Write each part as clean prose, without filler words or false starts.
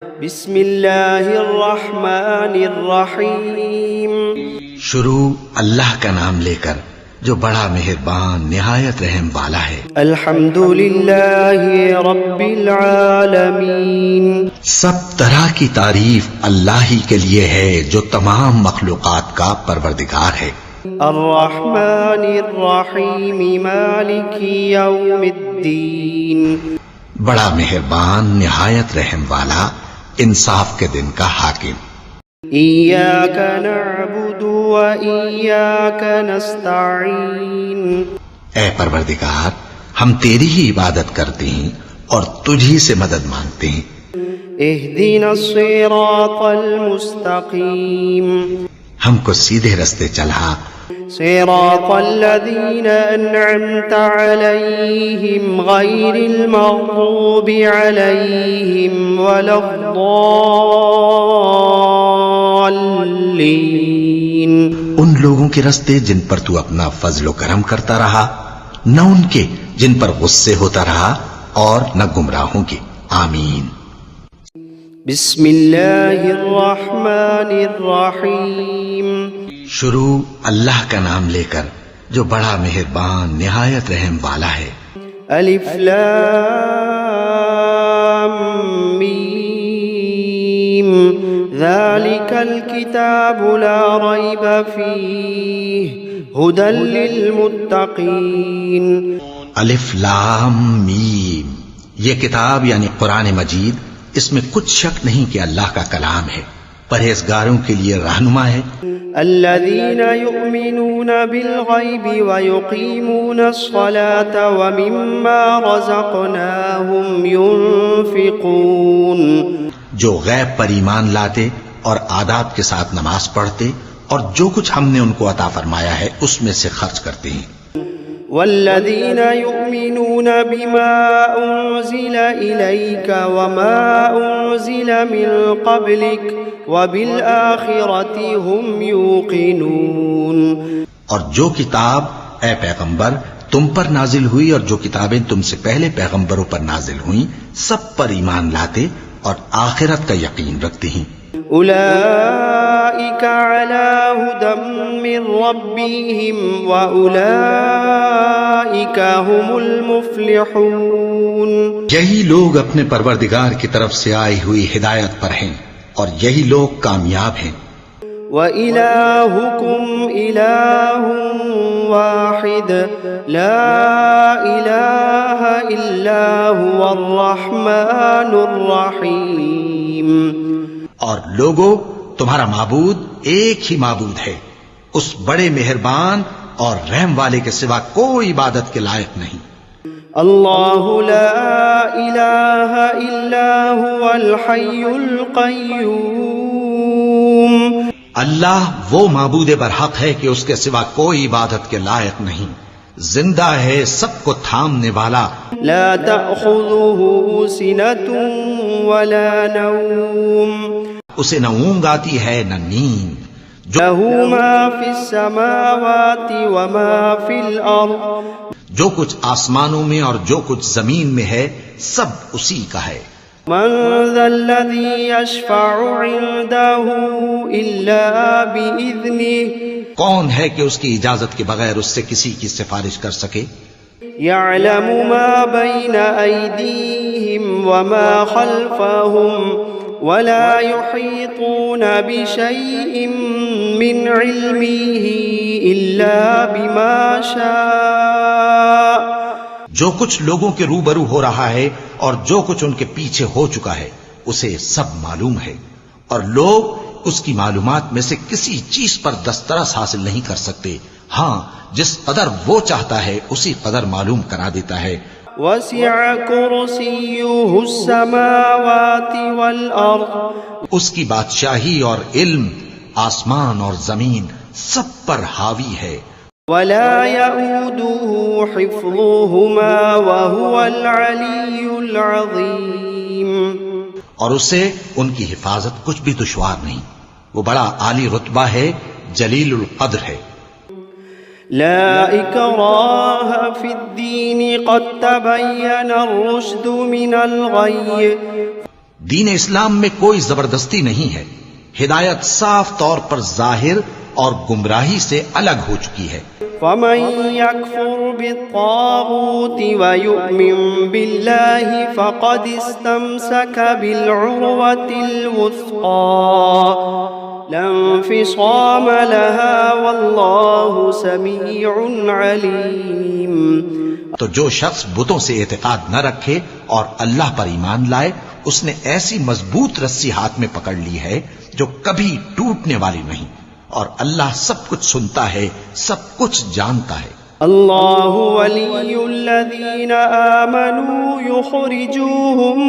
بسم اللہ الرحمن الرحیم. شروع اللہ کا نام لے کر جو بڑا مہربان نہایت رحم والا ہے. الحمد للہ رب العالمین. سب طرح کی تعریف اللہ ہی کے لیے ہے جو تمام مخلوقات کا پروردگار ہے. الرحمن الرحیم مالک یوم الدین. بڑا مہربان نہایت رحم والا انصاف کے دن کا حاکم. ایاک نعبد و ایاک نستعین. اے پروردگار ہم تیری ہی عبادت کرتے ہیں اور تجھی سے مدد مانگتے ہیں. اہدنا الصراط المستقیم. ہم کو سیدھے رستے چلا. صراط الذین انعمت علیہم غیر المغضوب علیہم ولا الضالین. ان لوگوں کے رستے جن پر تو اپنا فضل و کرم کرتا رہا، نہ ان کے جن پر غصے ہوتا رہا اور نہ گمراہوں کے. آمین. بسم اللہ الرحمن الرحیم. شروع اللہ کا نام لے کر جو بڑا مہربان نہایت رحم والا ہے. الف لام میم ذالک الکتاب لا ریب فیہ ھدی للمتقین. الف لام میم، یہ کتاب یعنی قرآن مجید، اس میں کچھ شک نہیں کہ اللہ کا کلام ہے، پرہیزگاروں کے لیے رہنما ہے. الذین یؤمنون بالغیب ویقیمون الصلاة ومما رزقناہم ینفقون. جو غیب پر ایمان لاتے اور آداب کے ساتھ نماز پڑھتے اور جو کچھ ہم نے ان کو عطا فرمایا ہے اس میں سے خرچ کرتے ہیں. والذین یؤمنون بما انزل الیک وما انزل من قبلک وبالآخرۃ هم یوقنون. اور جو کتاب اے پیغمبر تم پر نازل ہوئی اور جو کتابیں تم سے پہلے پیغمبروں پر نازل ہوئیں سب پر ایمان لاتے اور آخرت کا یقین رکھتے ہیں. اولئک علی ھدی من ربہم واولئک هم المفلحون. یہی لوگ اپنے پروردگار کی طرف سے آئی ہوئی ہدایت پر ہیں اور یہی لوگ کامیاب ہیں. وَإِلَٰهُكُمْ إِلَٰهٌ وَاحِدٌ لَا إِلَٰهَ إِلَّا هُوَ الرَّحْمَٰنُ الرَّحِيمُ. اور لوگو تمہارا معبود ایک ہی معبود ہے، اس بڑے مہربان اور رحم والے کے سوا کوئی عبادت کے لائق نہیں. اللہ لا الہ الا هو الحی القیوم. اللہ وہ معبود برحق ہے کہ اس کے سوا کوئی عبادت کے لائق نہیں، زندہ ہے، سب کو تھامنے والا. لا تأخذه سنة ولا نوم. اسے نہ اونگ آتی ہے نہ نیند. له ما في السماوات وما في الأرض. جو کچھ آسمانوں میں اور جو کچھ زمین میں ہے سب اسی کا ہے. من ذا الذي يشفع عنده إلا بإذنه. کون ہے کہ اس کی اجازت کے بغیر اس سے کسی کی سفارش کر سکے؟ يعلم ما بين أيديهم وما خلفهم ولا يحيطون بشيء من علمه إلا بما شاء. جو کچھ لوگوں کے روبرو ہو رہا ہے اور جو کچھ ان کے پیچھے ہو چکا ہے اسے سب معلوم ہے، اور لوگ اس کی معلومات میں سے کسی چیز پر دسترس حاصل نہیں کر سکتے. ہاں جس قدر وہ چاہتا ہے اسی قدر معلوم کرا دیتا ہے. وسع کرسیہ السماوات والارض. اس کی بادشاہی اور علم آسمان اور زمین سب پر حاوی ہے. ولا يؤوده حفظهما وهو العلی العظیم. اور اسے ان کی حفاظت کچھ بھی دشوار نہیں، وہ بڑا عالی رتبہ ہے، جلیل القدر ہے. لا اکراہ فی الدین قد تبین الرشد من الغی. دین اسلام میں کوئی زبردستی نہیں ہے، ہدایت صاف طور پر ظاہر اور گمراہی سے الگ ہو چکی ہے۔ فمن يكفر بالطاغوت ويؤمن بالله فقد استمسك بالعروة الوثقى لا انفصام لها والله سميع عليم۔ تو جو شخص بتوں سے اعتقاد نہ رکھے اور اللہ پر ایمان لائے، اس نے ایسی مضبوط رسی ہاتھ میں پکڑ لی ہے جو کبھی ٹوٹنے والی نہیں، اور اللہ سب کچھ سنتا ہے، سب کچھ جانتا ہے۔ اللہ ولی الذین آمنوا یخرجوہم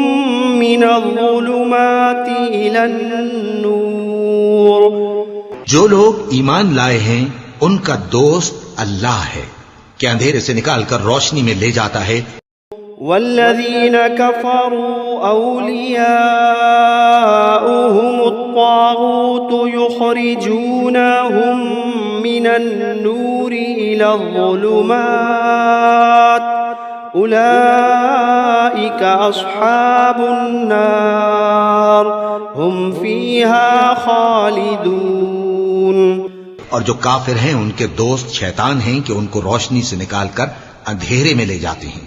من الظلمات الی النور۔ جو لوگ ایمان لائے ہیں ان کا دوست اللہ ہے کہ اندھیرے سے نکال کر روشنی میں لے جاتا ہے۔ والذین کفروا اولیاؤہم الطاغوت یخرجونہم من النور الی الظلمات اولئک اصحاب النار ہم فیہا خالدون۔ اور جو کافر ہیں ان کے دوست شیطان ہیں کہ ان کو روشنی سے نکال کر اندھیرے میں لے جاتے ہیں،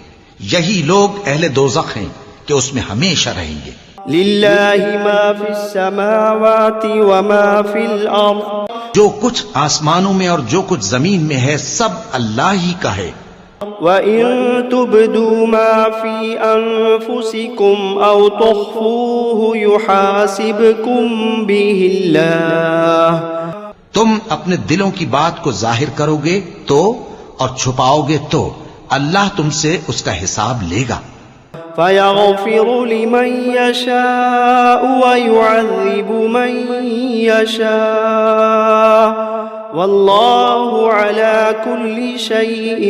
یہی لوگ اہل دوزخ ہیں کہ اس میں ہمیشہ رہیں گے۔ للہ ما فی السماوات وما فی الارض، جو کچھ آسمانوں میں اور جو کچھ زمین میں ہے سب اللہ ہی کا ہے۔ وَإِن تُبْدُوا مَا فِي أَنفُسِكُمْ أَوْ تُخْفُوهُ يُحَاسِبْكُم بِهِ اللَّهُ۔ تم اپنے دلوں کی بات کو ظاہر کرو گے تو اور چھپاؤ گے تو اللہ تم سے اس کا حساب لے گا۔ فَيَغْفِرُ لِمَن يَشَاءُ وَيُعَذِّبُ مَن يَشَاءُ وَاللَّهُ عَلَى كُلِّ شَيْءٍ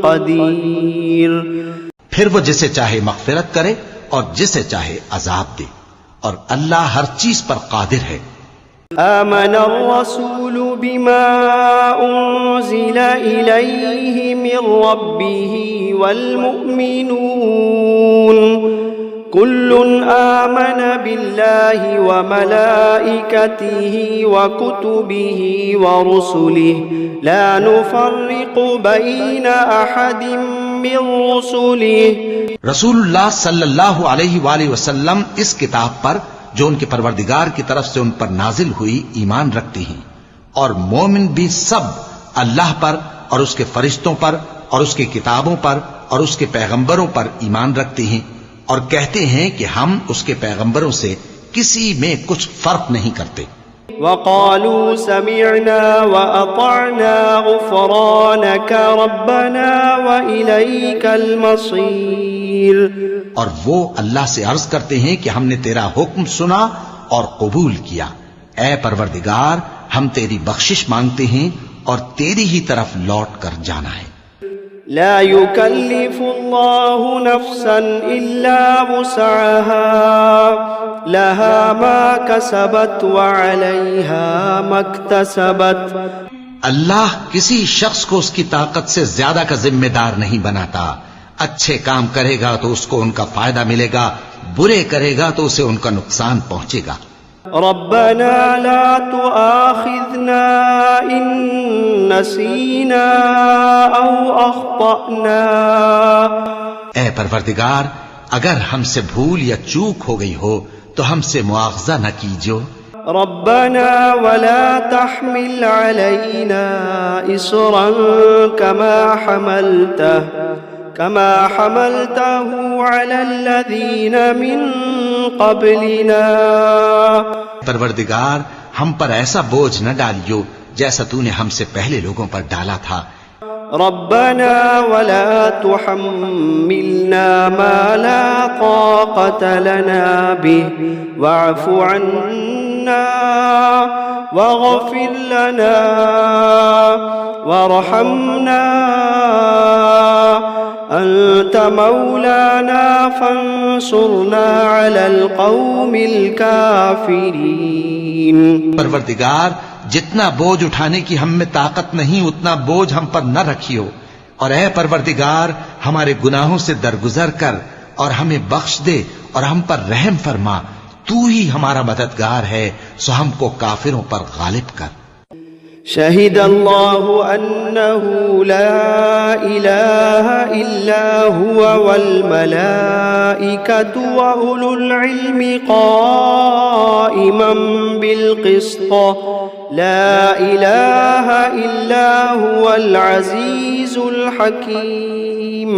قَدِيرٌ۔ پھر وہ جسے چاہے مغفرت کرے اور جسے چاہے عذاب دے، اور اللہ ہر چیز پر قادر ہے۔ آمن الرسول بما أنزل إليه من ربه والمؤمنون كل آمن بالله وملائكته وكتبه ورسله لا نفرق بين أحد من رسله۔ رسول اللہ صلی اللہ علیہ وآلہ وسلم اس کتاب پر جو ان کے پروردگار کی طرف سے ان پر نازل ہوئی ایمان رکھتی ہیں، اور مومن بھی سب اللہ پر اور اس کے فرشتوں پر اور اس کی کتابوں پر اور اس کے پیغمبروں پر ایمان رکھتے ہیں، اور کہتے ہیں کہ ہم اس کے پیغمبروں سے کسی میں کچھ فرق نہیں کرتے۔ وقالوا سمعنا وأطعنا غفرانك ربنا وإليك المصير۔ اور وہ اللہ سے عرض کرتے ہیں کہ ہم نے تیرا حکم سنا اور قبول کیا، اے پروردگار ہم تیری بخشش مانگتے ہیں اور تیری ہی طرف لوٹ کر جانا ہے۔ لا يكلف الله نفسا إلا وسعها لها ما كسبت وعليها ما اكتسبت۔ اللہ کسی شخص کو اس کی طاقت سے زیادہ کا ذمہ دار نہیں بناتا۔ اچھے کام کرے گا تو اس کو ان کا فائدہ ملے گا، برے کرے گا تو اسے ان کا نقصان پہنچے گا۔ ربنا لا تؤاخذنا إن نسينا أو أخطأنا۔ اے پروردگار اگر ہم سے بھول یا چوک ہو گئی ہو تو ہم سے مواخذہ نہ کیجو۔ ربنا ولا تحمل علينا إصرا كما حملته على الذين من قبلنا۔ پروردگار ہم پر ایسا بوجھ نہ ڈالیو جیسا تو نے ہم سے پہلے لوگوں پر ڈالا تھا۔ ربنا ولا تحملنا ما لا طاقة لنا به واعف عنا واغفر لنا وارحمنا أنت مولانا فانصرنا على القوم الكافرين۔ پروردگار جتنا بوجھ اٹھانے کی ہم میں طاقت نہیں اتنا بوجھ ہم پر نہ رکھیو، اور اے پروردگار ہمارے گناہوں سے درگزر کر اور ہمیں بخش دے اور ہم پر رحم فرما، تو ہی ہمارا مددگار ہے، سو ہم کو کافروں پر غالب کر۔ شهد الله أنه لا إله إلا هو والملائكة وأولو العلم قائما بالقسط لا إله إلا هو العزيز الحكيم۔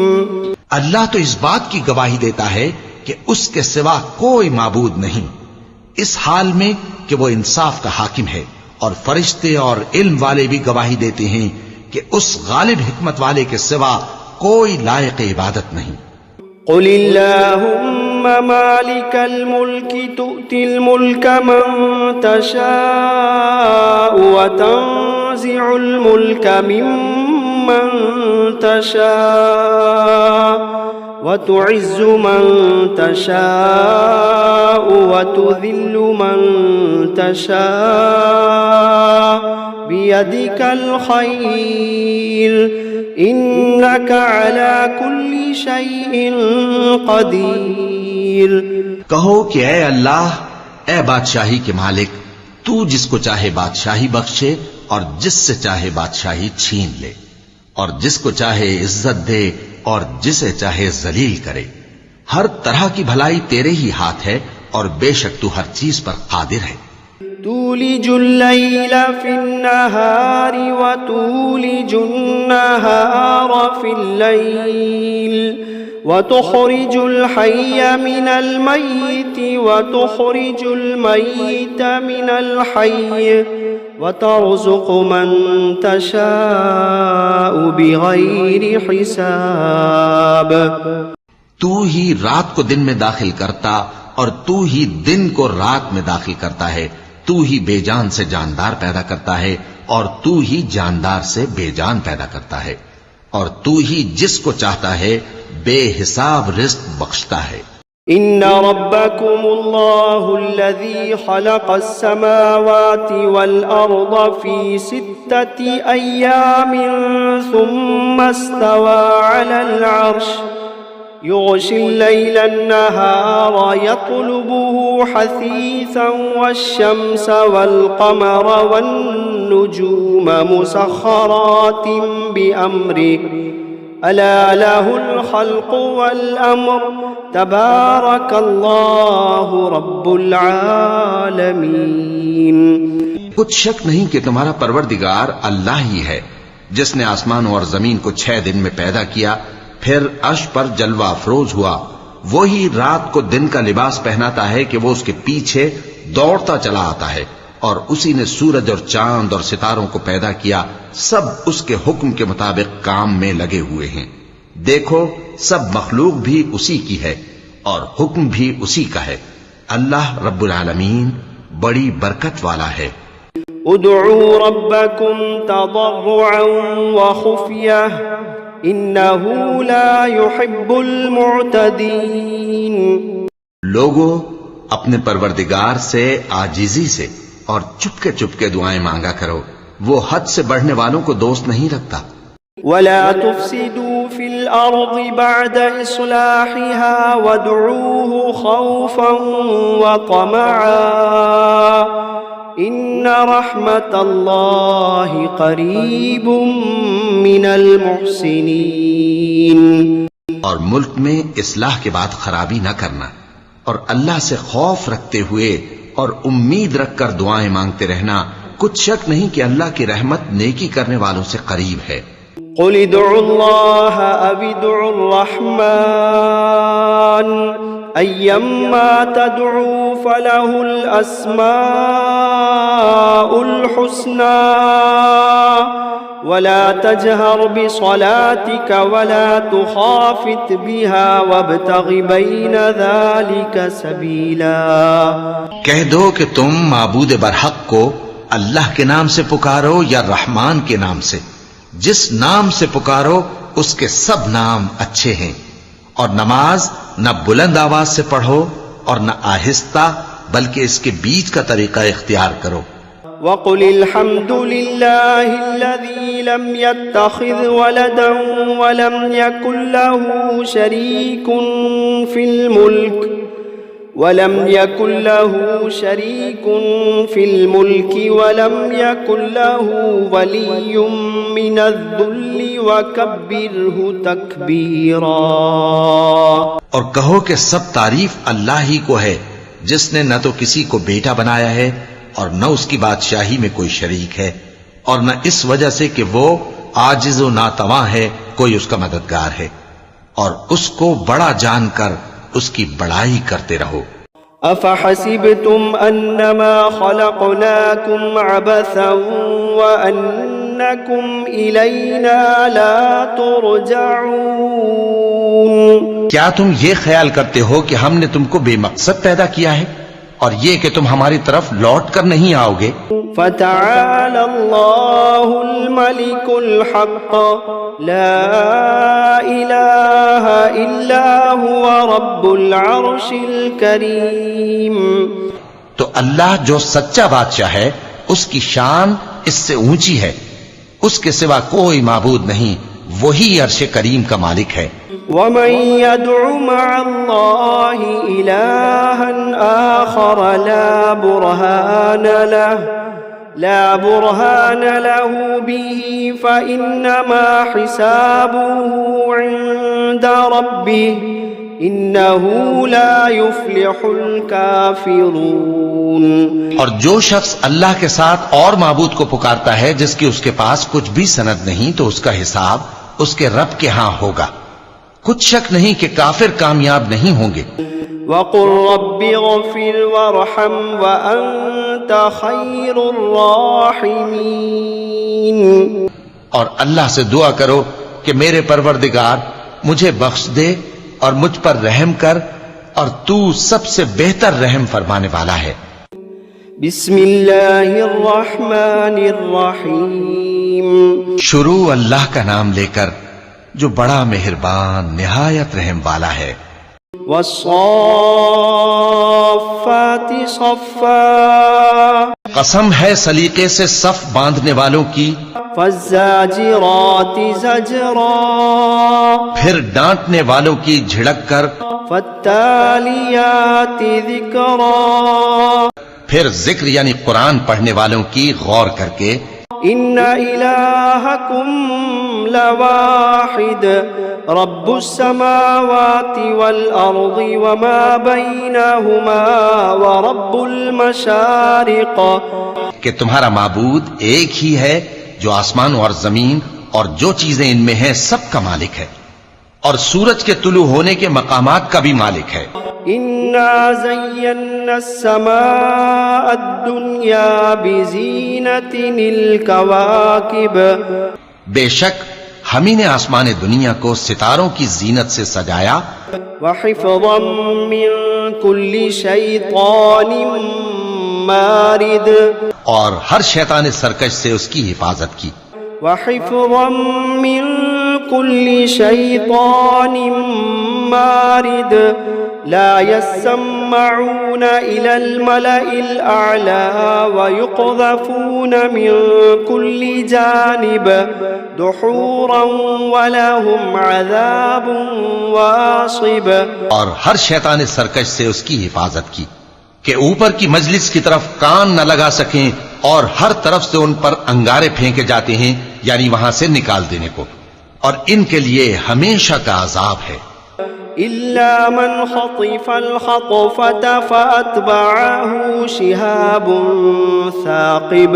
اللہ تو اس بات کی گواہی دیتا ہے کہ اس کے سوا کوئی معبود نہیں، اس حال میں کہ وہ انصاف کا حاکم ہے، اور فرشتے اور علم والے بھی گواہی دیتے ہیں کہ اس غالب حکمت والے کے سوا کوئی لائق عبادت نہیں۔ قل اللهم مالك الملك تؤتي الملك من تشاء وتنزع الملك ممن تشاء وتعز من تشاء وتذل من تشاء بيدك الخير إنك على كل شيء قدير۔ کہو کہ اے اللہ، اے بادشاہی کے مالک، تو جس کو چاہے بادشاہی بخشے اور جس سے چاہے بادشاہی چھین لے، اور جس کو چاہے عزت دے اور جسے چاہے ذلیل کرے۔ ہر طرح کی بھلائی تیرے ہی ہاتھ ہے، اور بے شک تو ہر چیز پر قادر ہے۔ تولج الليل في النهار وتولج النهار في الليل وتخرج الحي من الميت وتخرج الميت من الحي وترزق من تشاء بغير حساب۔ تو ہی رات کو دن میں داخل کرتا اور تو ہی دن کو رات میں داخل کرتا ہے، تو ہی بے جان سے جاندار پیدا کرتا ہے اور تو ہی جاندار سے بے جان پیدا کرتا ہے، اور تو ہی جس کو چاہتا ہے بے حساب رزق بخشتا ہے۔ ان ربكم الله الذي خلق السماوات والارض في 6 ايام ثم استوى على العرش يغشي الليل النهار يطلبه حثيثا والشمس والقمر والنجوم مسخرات بأمره ألا له الخلق والأمر تبارك الله رب العالمين۔ کچھ شک نہیں کہ تمہارا پروردگار اللہ ہی ہے، جس نے آسمانوں اور زمین کو 6 دن میں پیدا کیا، پھر عرش پر جلوہ افروز ہوا۔ وہی رات کو دن کا لباس پہناتا ہے کہ وہ اس کے پیچھے دوڑتا چلا آتا ہے، اور اسی نے سورج اور چاند اور ستاروں کو پیدا کیا، سب اس کے حکم کے مطابق کام میں لگے ہوئے ہیں۔ دیکھو سب مخلوق بھی اسی کی ہے اور حکم بھی اسی کا ہے۔ اللہ رب العالمین بڑی برکت والا ہے۔ ادعوا ربكم تضرعا وخفية انه لا يحب المعتدين۔ لوگو اپنے پروردگار سے عاجزی سے اور چپکے چپکے دعائیں مانگا کرو، وہ حد سے بڑھنے والوں کو دوست نہیں رکھتا۔ ولا تفسدوا في الأرض بعد إصلاحها وادعوه خوفا وطمعا إن رحمة الله قريب من المحسنين۔ اور ملک میں اصلاح کے بعد خرابی نہ کرنا، اور اللہ سے خوف رکھتے ہوئے اور امید رکھ کر دعائیں مانگتے رہنا، کچھ شک نہیں کہ اللہ کی رحمت نیکی کرنے والوں سے قریب ہے۔ قل ادعوا الله أو ادعوا الرحمن أيما تدعوا فله الأسماء الحسنى ولا تجهر بصلاتك ولا تخافت بها وابتغ بين ذلك سبيلا۔ کہہ دو کہ تم معبود برحق کو اللہ کے نام سے پکارو یا رحمان کے نام سے، جس نام سے پکارو اس کے سب نام اچھے ہیں، اور نماز نہ بلند آواز سے پڑھو اور نہ آہستہ، بلکہ اس کے بیچ کا طریقہ اختیار کرو۔ وقل الحمد لله الذي لم يتخذ ولدا ولم يكن له شريك في الملك ولم يكن له ولي من الذل وكبره تكبيرا. اور کہو کہ سب تعریف اللہ ہی کو ہے جس نے نہ تو کسی کو بیٹا بنایا ہے اور نہ اس کی بادشاہی میں کوئی شریک ہے، اور نہ اس وجہ سے کہ وہ عاجز و ناتواں ہے کوئی اس کا مددگار ہے، اور اس کو بڑا جان کر اس کی بڑائی کرتے رہو. افحسبتم انما خلقناكم عبثا وانكم الینا لا ترجعون. کیا تم یہ خیال کرتے ہو کہ ہم نے تم کو بے مقصد پیدا کیا ہے اور یہ کہ تم ہماری طرف لوٹ کر نہیں آؤ گے؟ فتعالى الله الملك الحق لا إله إلا هو رب العرش الكريم. تو اللہ جو سچا بادشاہ ہے اس کی شان اس سے اونچی ہے، اس کے سوا کوئی معبود نہیں، وہی عرش کریم کا مالک ہے. ومن يدع مع الله إلها آخر لا برهان له به فإنما حسابه عند ربه إنه لا يفلح الكافرون. اور جو شخص اللہ کے ساتھ اور معبود کو پکارتا ہے جس کی اس کے پاس کچھ بھی سند نہیں، تو اس کا حساب اس کے رب کے ہاں ہوگا. کچھ شک نہیں کہ کافر کامیاب نہیں ہوں گے. وَقُلْ رَبِّ اغْفِرْ وَارْحَمْ وَأَنْتَ خَيْرُ الرَّاحِمِينَ. اور اللہ سے دعا کرو کہ میرے پروردگار مجھے بخش دے اور مجھ پر رحم کر، اور تو سب سے بہتر رحم فرمانے والا ہے. بسم اللہ الرحمن الرحیم. شروع اللہ کا نام لے کر جو بڑا مہربان نہایت رحم والا ہے. والصافات صفا. قسم ہے سلیقے سے صف باندھنے والوں کی. فالزاجرات زجرا. پھر ڈانٹنے والوں کی جھڑک کر. فالتالیات ذکرا. پھر ذکر یعنی قرآن پڑھنے والوں کی غور کر کے. ان الہکم لواحد رب السماوات والارض وما بینہما ورب المشارق. کہ تمہارا معبود ایک ہی ہے جو آسمان اور زمین اور جو چیزیں ان میں ہیں سب کا مالک ہے، اور سورج کے طلوع ہونے کے مقامات کا بھی مالک ہے. انا زینا السماء الدنیا بزینت الکواکب. بے شک ہم ہی نے آسمان دنیا کو ستاروں کی زینت سے سجایا. وحفظا من کل شیطان مارد. اور ہر شیطان سرکش سے اس کی حفاظت کی. وحفظا من كل شيطان مارد لا يسمعون إلى الملأ الأعلى ويقذفون من كل جانب دحورا ولهم عذاب واصب. اور ہر شیطان سرکش سے اس کی حفاظت کی کہ اوپر کی مجلس کی طرف کان نہ لگا سکیں، اور ہر طرف سے ان پر انگارے پھینکے جاتے ہیں، یعنی وہاں سے نکال دینے کو، اور ان کے لیے ہمیشہ کا عذاب ہے. إلا من خطف الخطفة فأتبعه شهاب ثاقب.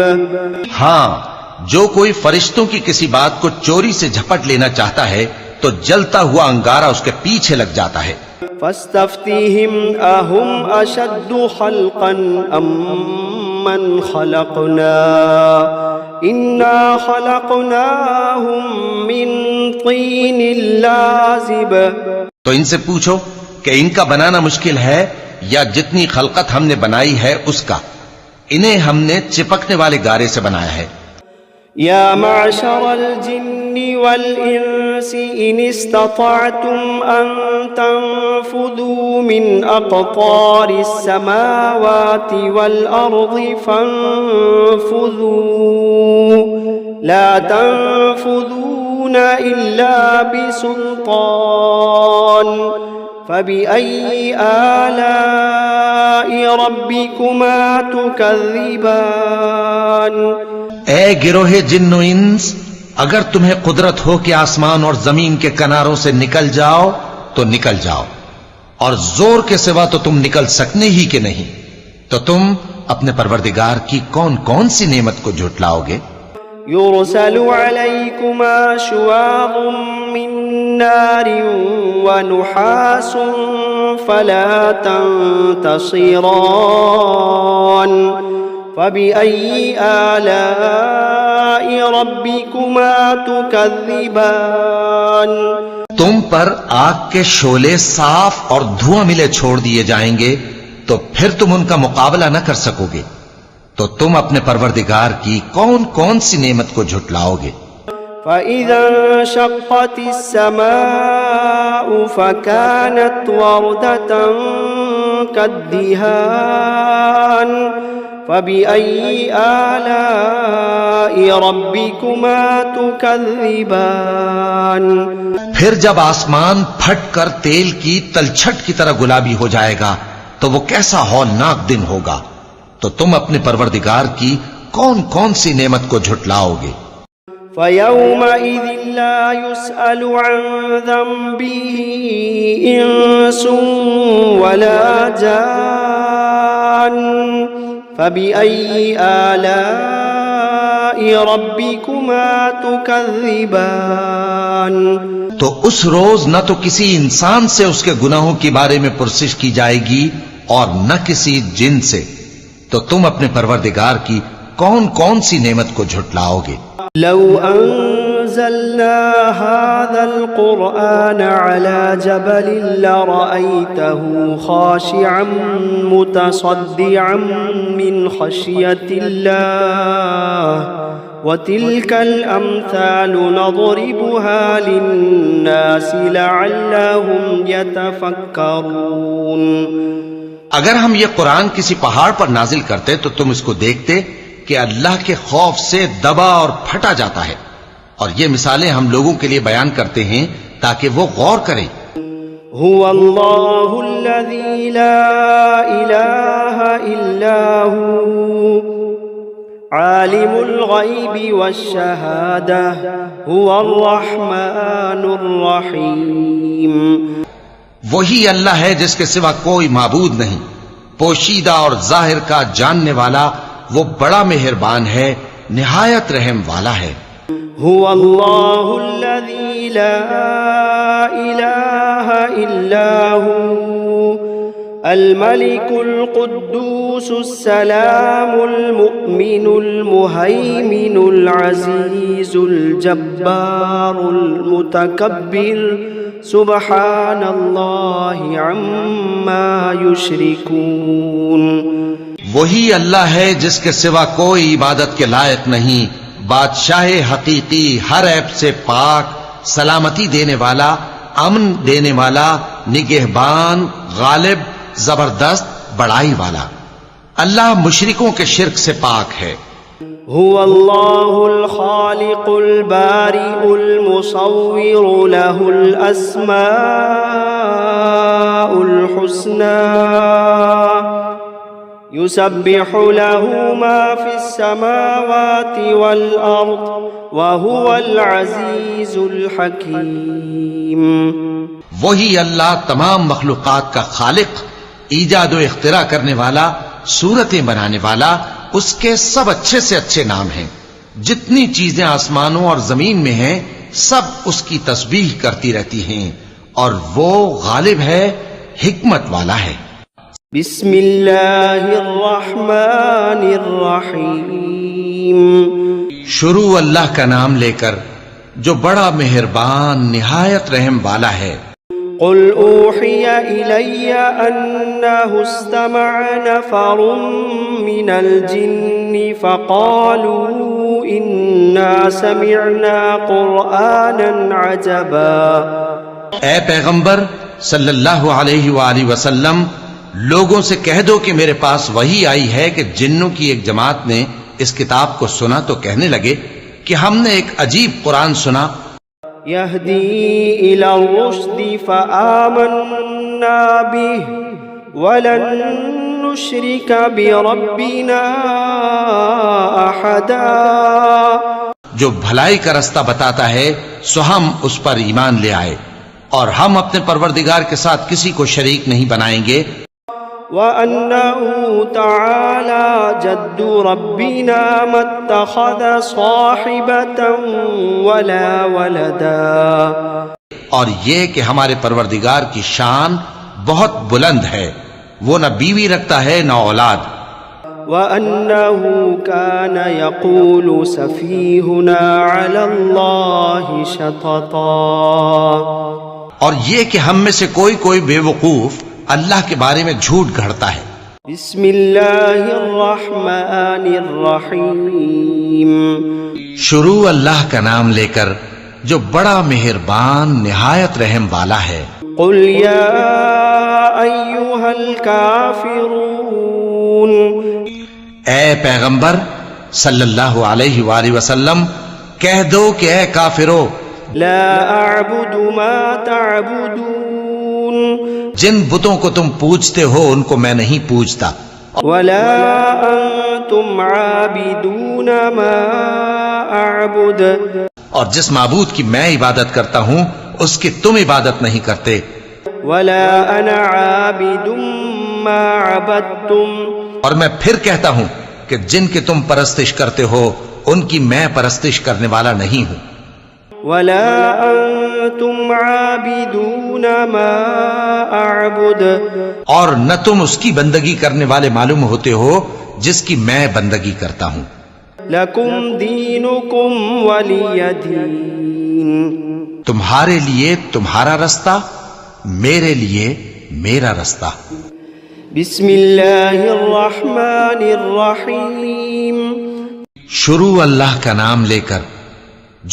ہاں، جو کوئی فرشتوں کی کسی بات کو چوری سے جھپٹ لینا چاہتا ہے تو جلتا ہوا انگارہ اس کے پیچھے لگ جاتا ہے. فاستفتهم أهم أشد خلقا أم من خلقنا إنا خلقناهم من طين لازب. تو ان سے پوچھو کہ ان کا بنانا مشکل ہے یا جتنی خلقت ہم نے بنائی ہے اس کا. انہیں ہم نے چپکنے والے گارے سے بنایا ہے. يا معشر الجن والإنس إن استطعتم أن تنفذوا من أقطار السماوات والأرض فانفذوا لا تنفذون إلا بسلطان فبأي آلاء ربكما تكذبان اے گروہ جن و انس، اگر تمہیں قدرت ہو کہ آسمان اور زمین کے کناروں سے نکل جاؤ تو نکل جاؤ، اور زور کے سوا تو تم نکل سکنے ہی کہ نہیں، تو تم اپنے پروردگار کی کون کون سی نعمت کو جھٹلاؤ گے؟ يرسل عليكما شواظ من نار ونحاس فلا تنتصران فبأي آلاء ربكما تكذبان تم پر آگ کے شعلے صاف اور دھواں ملے چھوڑ دیے جائیں گے تو پھر تم ان کا مقابلہ نہ کر سکو گے، تو تم اپنے پروردگار کی کون کون سی نعمت کو جھٹلاؤ گے؟ فَإِذَا انشَقَّتِ السَّمَاءُ فَكَانَتْ وَرْدَةً كَالدِّهَانِ فَبِأَيِّ آلَاءِ رَبِّكُمَا تُكَذِّبَانِ پھر جب آسمان پھٹ کر تیل کی تلچھٹ کی طرح گلابی ہو جائے گا تو وہ کیسا ہولناک دن ہوگا، تو تم اپنے پروردگار کی کون کون سی نعمت کو جھٹلاؤ گے؟ فَيَوْمَئِذٍ لَا يُسْأَلُ عَنْ ذَنبِهِ إِنسٌ وَلَا جَانٌّ فَبِأَيِّ آلَاءِ رَبِّكُمَا تُكَذِّبَانِ تو اس روز نہ تو کسی انسان سے اس کے گناہوں کے بارے میں پرسش کی جائے گی اور نہ کسی جن سے، تو تم اپنے پروردگار کی کون کون سی نعمت کو جھٹلاؤ گے؟ لو انزلنا هذا القرآن على جبل لرأيته خاشعا متصدعا من خشية الله وتلك الأمثال نضربها للناس لعلهم يتفكرون اگر ہم یہ قرآن کسی پہاڑ پر نازل کرتے تو تم اس کو دیکھتے کہ اللہ کے خوف سے دبا اور پھٹا جاتا ہے، اور یہ مثالیں ہم لوگوں کے لیے بیان کرتے ہیں تاکہ وہ غور کریں۔ هو اللہ الذی لا الہ الا هو عالم الغیب والشہادہ هو الرحمن الرحیم۔ وہی اللہ ہے جس کے سوا کوئی معبود نہیں، پوشیدہ اور ظاہر کا جاننے والا، وہ بڑا مہربان ہے، نہایت رحم والا ہے۔ هو اللہ الذی لا الہ الا هو الملک القدوس السلام المؤمن المہیمن العزیز الجبار المتکبر سبحان اللہ عما یشرکون۔ وہی اللہ ہے جس کے سوا کوئی عبادت کے لائق نہیں، بادشاہ حقیقی، ہر عیب سے پاک، سلامتی دینے والا، امن دینے والا، نگہبان، غالب، زبردست، بڑائی والا۔ اللہ مشرکوں کے شرک سے پاک ہے۔ هو اللہ الخالق البارئ المصور له الاسماء الحسنى يسبح له ما في السماوات والأرض وهو العزيز الحكيم۔ وہی اللہ تمام مخلوقات کا خالق، ایجاد و اختراع کرنے والا، صورتیں بنانے والا، اس کے سب اچھے سے اچھے نام ہیں۔ جتنی چیزیں آسمانوں اور زمین میں ہیں سب اس کی تسبیح کرتی رہتی ہیں، اور وہ غالب ہے، حکمت والا ہے۔ بسم اللہ الرحمن الرحیم۔ شروع اللہ کا نام لے کر جو بڑا مہربان نہایت رحم والا ہے۔ قل أوحي إلي أنه استمع نفر من الجن فقالوا إنا سمعنا قرآنا عجبا. اے پیغمبر صلی اللہ علیہ وآلہ وسلم، لوگوں سے کہہ دو کہ میرے پاس وحی آئی ہے کہ جنوں کی ایک جماعت نے اس کتاب کو سنا تو کہنے لگے کہ ہم نے ایک عجیب قرآن سنا. يهدي إلى الرشد فآمنا به ولن نشرك بربنا أحدا. جو بھلائی کا رستہ بتاتا ہے سو ہم اس پر ایمان لے آئے اور ہم اپنے پروردگار کے ساتھ کسی کو شریک نہیں بنائیں گے. وأنه تعالى جد ربنا ما اتخذ صاحبة ولا ولدا. اور یہ کہ ہمارے پروردگار کی شان بہت بلند ہے، وہ نہ بیوی رکھتا ہے نہ اولاد. وأنه كان يقول سفيهنا على الله شططا. اور یہ کہ ہم میں سے کوئی بے وقوف اللہ کے بارے میں جھوٹ گھڑتا ہے. بسم اللہ الرحمن الرحیم. شروع اللہ کا نام لے کر جو بڑا مہربان نہایت رحم والا ہے. قل یا ایھا الکافرون. اے پیغمبر صلی اللہ علیہ وآلہ وسلم کہہ دو کہ اے کافرو، لا اعبد ما تعبدون. جن بتوں کو تم پوجتے ہو ان کو میں نہیں پوجتا. ولا انتم عابدون ما اعبد. اور جس معبود کی میں عبادت کرتا ہوں اس کی تم عبادت نہیں کرتے. ولا انا عابد ما عبدتم. اور میں پھر کہتا ہوں کہ جن کی تم پرستش کرتے ہو ان کی میں پرستش کرنے والا نہیں ہوں. ولا انتم عابدون ما اعبد. اور نہ تم اس کی بندگی کرنے والے معلوم ہوتے ہو جس کی میں بندگی کرتا ہوں. لکم دینکم ولی دین. تمہارے لیے تمہارا رستہ، میرے لیے میرا رستہ. بسم اللہ الرحمن الرحیم. شروع اللہ کا نام لے کر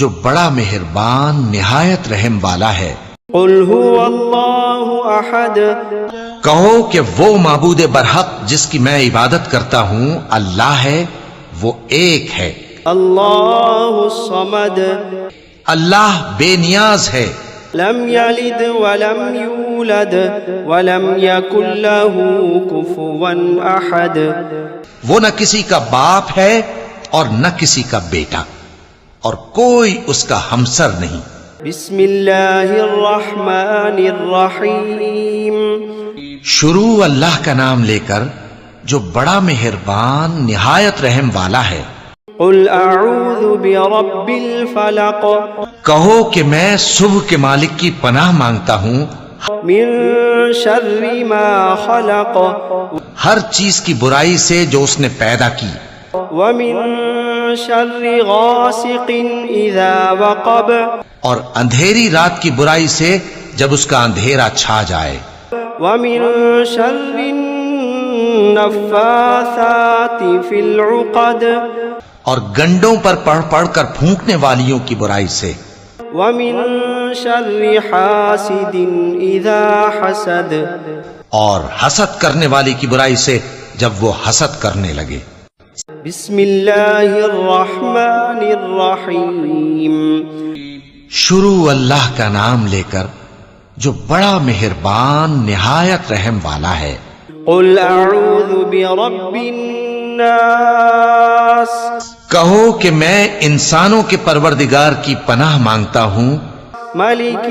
جو بڑا مہربان نہایت رحم والا ہے. قل هو اللہ احد. کہو کہ وہ معبود برحق جس کی میں عبادت کرتا ہوں اللہ ہے، وہ ایک ہے. اللہ الصمد. اللہ بے نیاز ہے. لم یلد ولم یولد ولم یکن له کفوا احد. وہ نہ کسی کا باپ ہے اور نہ کسی کا بیٹا اور کوئی اس کا ہمسر نہیں. بسم اللہ الرحمن الرحیم. شروع اللہ کا نام لے کر جو بڑا مہربان نہایت رحم والا ہے. قل اعوذ برب الفلق. کہو کہ میں صبح کے مالک کی پناہ مانگتا ہوں من شر ما خلق. ہر چیز کی برائی سے جو اس نے پیدا کی. ومن شر غاسق اذا وقب. اور اندھیری رات کی برائی سے جب اس کا اندھیرا چھا جائے. ومن شر النفاثات فی العقد. اور گنڈوں پر پڑھ کر پھونکنے والیوں کی برائی سے. ومن شر حاسد اذا حسد. اور حسد کرنے والی کی برائی سے جب وہ حسد کرنے لگے. بسم اللہ الرحمن الرحیم. شروع اللہ کا نام لے کر جو بڑا مہربان نہایت رحم والا ہے. قل اعوذ برب الناس. کہو کہ میں انسانوں کے پروردگار کی پناہ مانگتا ہوں. ملک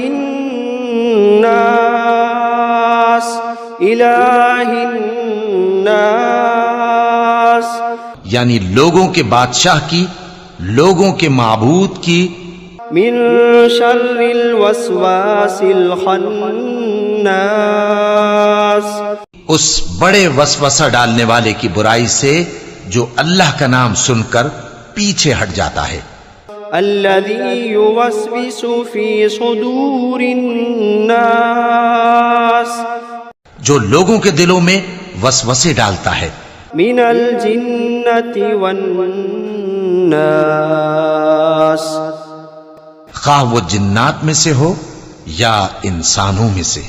الناس الہ الناس. یعنی لوگوں کے بادشاہ کی، لوگوں کے معبود کی. من شر الوسواس الخناس. اس بڑے وسوسہ ڈالنے والے کی برائی سے جو اللہ کا نام سن کر پیچھے ہٹ جاتا ہے. الذي يوسوس في صدور الناس جو لوگوں کے دلوں میں وسوسے ڈالتا ہے من الجنة والناس خواہ وہ جنات میں سے ہو یا انسانوں میں سے